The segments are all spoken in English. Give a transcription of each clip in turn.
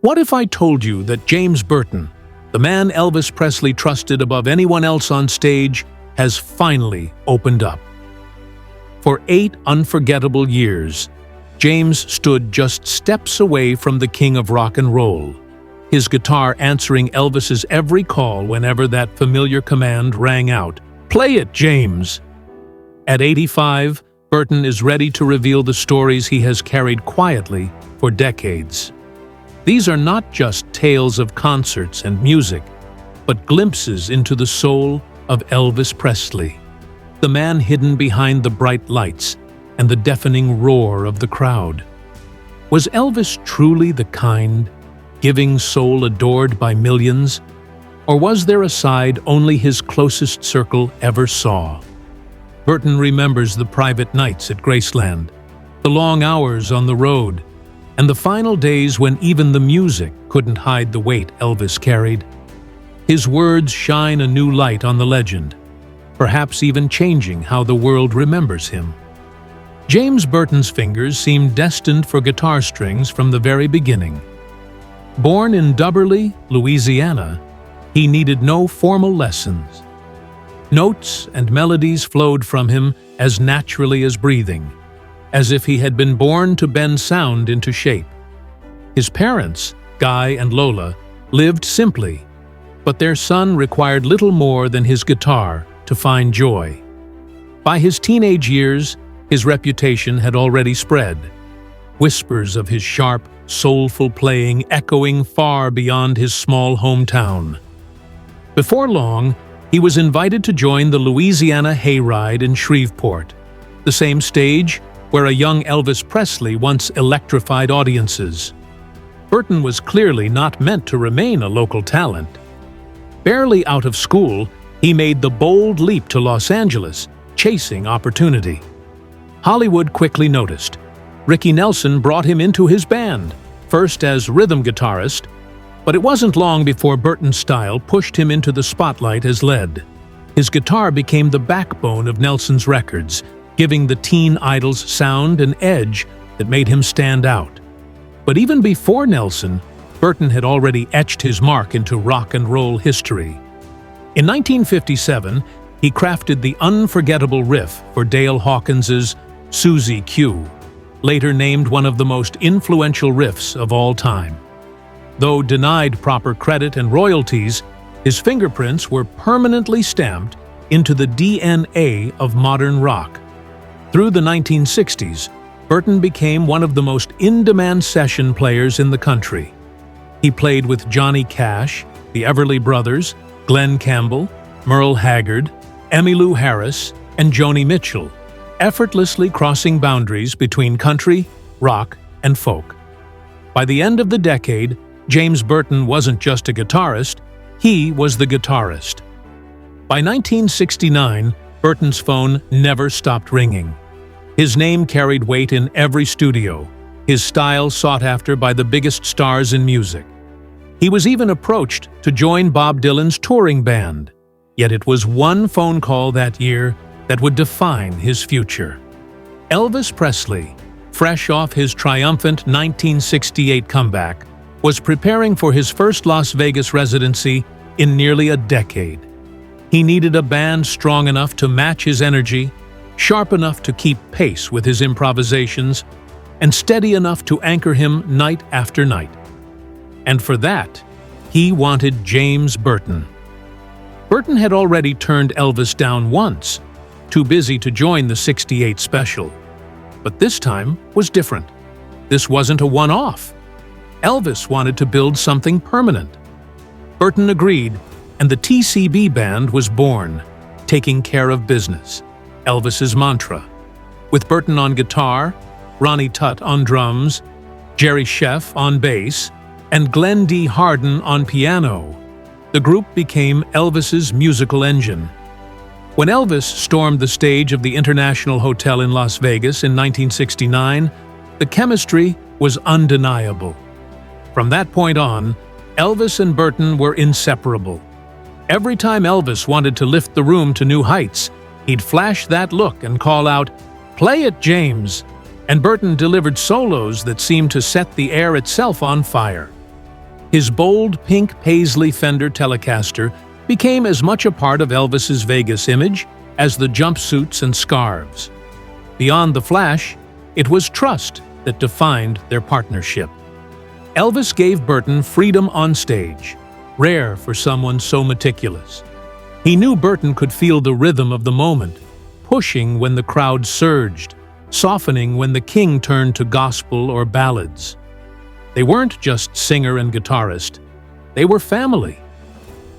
What if I told you that James Burton, the man Elvis Presley trusted above anyone else on stage, has finally opened up? For 8 unforgettable years, James stood just steps away from the king of rock and roll, his guitar answering Elvis's every call whenever that familiar command rang out, "Play it, James!" At 85, Burton is ready to reveal the stories he has carried quietly for decades. These are not just tales of concerts and music, but glimpses into the soul of Elvis Presley, the man hidden behind the bright lights and the deafening roar of the crowd. Was Elvis truly the kind, giving soul adored by millions? Or was there a side only his closest circle ever saw? Burton remembers the private nights at Graceland, the long hours on the road, and the final days when even the music couldn't hide the weight Elvis carried. His words shine a new light on the legend, perhaps even changing how the world remembers him. James Burton's fingers seemed destined for guitar strings from the very beginning. Born in Dubberly, Louisiana, he needed no formal lessons. Notes and melodies flowed from him as naturally as breathing, as if he had been born to bend sound into shape. His parents, Guy and Lola, lived simply, but their son required little more than his guitar to find joy. By his teenage years, his reputation had already spread, whispers of his sharp, soulful playing echoing far beyond his small hometown. Before long, he was invited to join the Louisiana Hayride in Shreveport, the same stage where a young Elvis Presley once electrified audiences. Burton was clearly not meant to remain a local talent. Barely out of school, he made the bold leap to Los Angeles, chasing opportunity. Hollywood quickly noticed. Ricky Nelson brought him into his band, first as rhythm guitarist, but it wasn't long before Burton's style pushed him into the spotlight as lead. His guitar became the backbone of Nelson's records, giving the teen idol's sound an edge that made him stand out. But even before Nelson, Burton had already etched his mark into rock and roll history. In 1957, he crafted the unforgettable riff for Dale Hawkins's Susie Q, later named one of the most influential riffs of all time. Though denied proper credit and royalties, his fingerprints were permanently stamped into the DNA of modern rock. Through the 1960s, Burton became one of the most in-demand session players in the country. He played with Johnny Cash, the Everly Brothers, Glenn Campbell, Merle Haggard, Emmylou Harris, and Joni Mitchell, effortlessly crossing boundaries between country, rock, and folk. By the end of the decade, James Burton wasn't just a guitarist, he was the guitarist. By 1969, Burton's phone never stopped ringing. His name carried weight in every studio, his style sought after by the biggest stars in music. He was even approached to join Bob Dylan's touring band, yet it was one phone call that year that would define his future. Elvis Presley, fresh off his triumphant 1968 comeback, was preparing for his first Las Vegas residency in nearly a decade. He needed a band strong enough to match his energy, sharp enough to keep pace with his improvisations, and steady enough to anchor him night after night. And for that, he wanted James Burton. Burton had already turned Elvis down once, too busy to join the '68 special. But this time was different. This wasn't a one-off. Elvis wanted to build something permanent. Burton agreed, and the TCB Band was born, taking care of business, Elvis's mantra. With Burton on guitar, Ronnie Tutt on drums, Jerry Sheff on bass, and Glenn D. Hardin on piano, the group became Elvis's musical engine. When Elvis stormed the stage of the International Hotel in Las Vegas in 1969, the chemistry was undeniable. From that point on, Elvis and Burton were inseparable. Every time Elvis wanted to lift the room to new heights, he'd flash that look and call out, "Play it, James!" And Burton delivered solos that seemed to set the air itself on fire. His bold pink Paisley Fender Telecaster became as much a part of Elvis's Vegas image as the jumpsuits and scarves. Beyond the flash, it was trust that defined their partnership. Elvis gave Burton freedom on stage, rare for someone so meticulous. He knew Burton could feel the rhythm of the moment, pushing when the crowd surged, softening when the king turned to gospel or ballads. They weren't just singer and guitarist, they were family.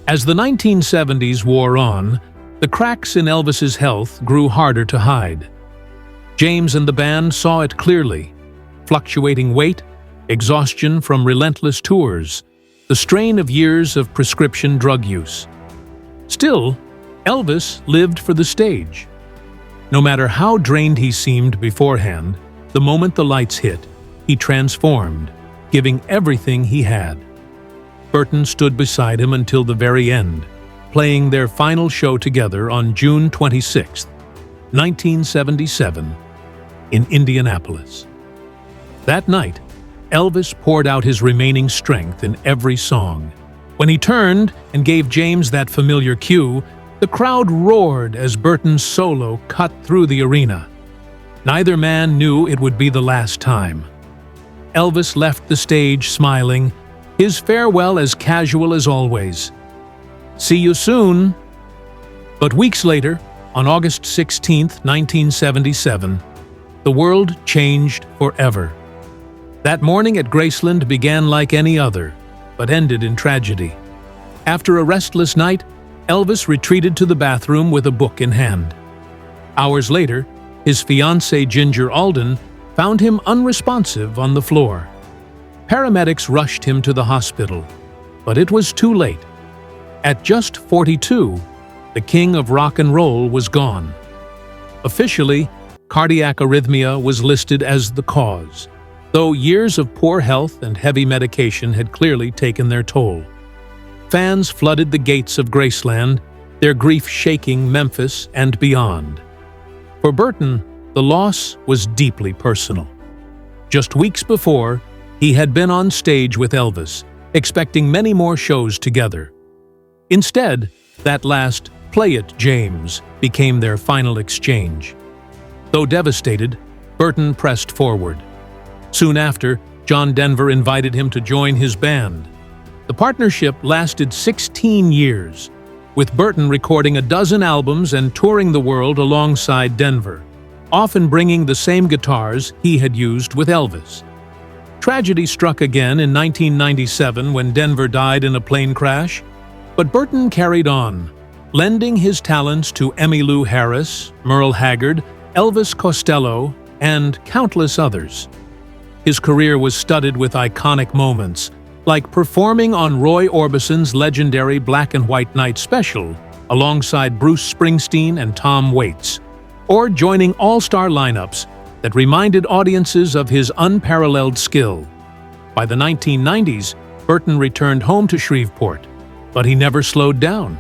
As the 1970s wore on, the cracks in Elvis's health grew harder to hide. James and the band saw it clearly: fluctuating weight, exhaustion from relentless tours, the strain of years of prescription drug use. Still, Elvis lived for the stage. No matter how drained he seemed beforehand, the moment the lights hit, he transformed, giving everything he had. Burton stood beside him until the very end, playing their final show together on June 26, 1977, in Indianapolis. That night, Elvis poured out his remaining strength in every song. When he turned and gave James that familiar cue, the crowd roared as Burton's solo cut through the arena. Neither man knew it would be the last time. Elvis left the stage smiling, his farewell as casual as always. "See you soon." But weeks later, on August 16, 1977, the world changed forever. That morning at Graceland began like any other, but ended in tragedy. After a restless night, Elvis retreated to the bathroom with a book in hand. Hours later, his fiancée Ginger Alden found him unresponsive on the floor. Paramedics rushed him to the hospital, but it was too late. At just 42, the king of rock and roll was gone. Officially, cardiac arrhythmia was listed as the cause, though years of poor health and heavy medication had clearly taken their toll. Fans flooded the gates of Graceland, their grief shaking Memphis and beyond. For Burton, the loss was deeply personal. Just weeks before, he had been on stage with Elvis, expecting many more shows together. Instead, that last "Play It, James" became their final exchange. Though devastated, Burton pressed forward. Soon after, John Denver invited him to join his band. The partnership lasted 16 years, with Burton recording a dozen albums and touring the world alongside Denver, often bringing the same guitars he had used with Elvis. Tragedy struck again in 1997 when Denver died in a plane crash, but Burton carried on, lending his talents to Emmylou Harris, Merle Haggard, Elvis Costello, and countless others. His career was studded with iconic moments, like performing on Roy Orbison's legendary Black and White Night special alongside Bruce Springsteen and Tom Waits, or joining all-star lineups that reminded audiences of his unparalleled skill. By the 1990s, Burton returned home to Shreveport, but he never slowed down.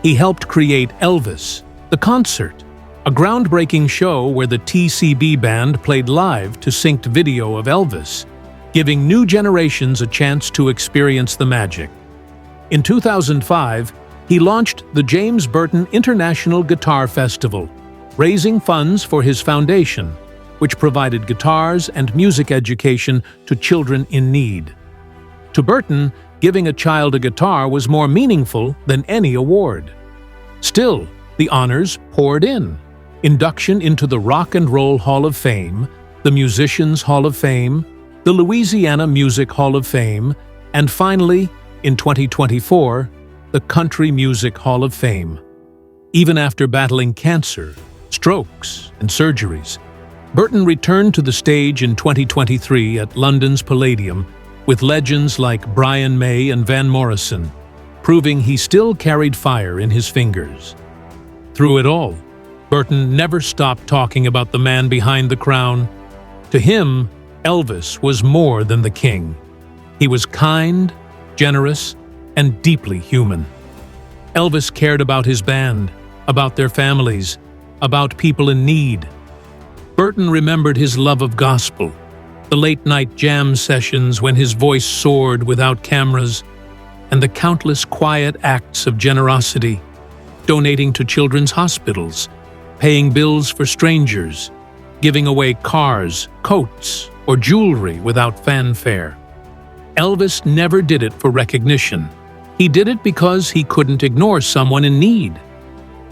He helped create Elvis, the concert, a groundbreaking show where the TCB Band played live to synced video of Elvis, giving new generations a chance to experience the magic. In 2005, he launched the James Burton International Guitar Festival, raising funds for his foundation, which provided guitars and music education to children in need. To Burton, giving a child a guitar was more meaningful than any award. Still, the honors poured in. Induction into the Rock and Roll Hall of Fame, the Musicians Hall of Fame, the Louisiana Music Hall of Fame, and finally, in 2024, the Country Music Hall of Fame. Even after battling cancer, strokes, and surgeries, Burton returned to the stage in 2023 at London's Palladium with legends like Brian May and Van Morrison, proving he still carried fire in his fingers. Through it all, Burton never stopped talking about the man behind the crown. To him, Elvis was more than the king. He was kind, generous, and deeply human. Elvis cared about his band, about their families, about people in need. Burton remembered his love of gospel, The late-night jam sessions when his voice soared without cameras, and the countless quiet acts of generosity, donating to children's hospitals, paying bills for strangers, giving away cars, coats, or jewelry without fanfare. Elvis never did it for recognition. He did it because he couldn't ignore someone in need.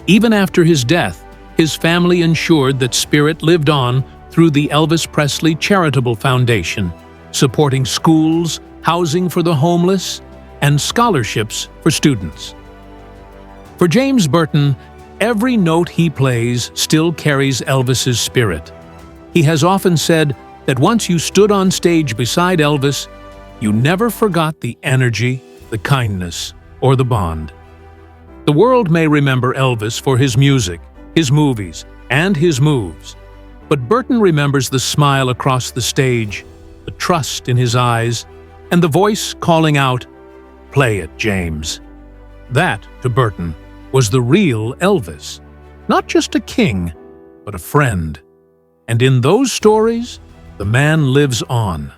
Even after his death, his family ensured that spirit lived on through the Elvis Presley Charitable Foundation, supporting schools, housing for the homeless, and scholarships for students. For James Burton, every note he plays still carries Elvis's spirit. He has often said that once you stood on stage beside Elvis, you never forgot the energy, the kindness, or the bond. The world may remember Elvis for his music, his movies, and his moves, but Burton remembers the smile across the stage, the trust in his eyes, and the voice calling out, "Play it, James." That, to Burton, was the real Elvis. Not just a king, but a friend. And in those stories, the man lives on.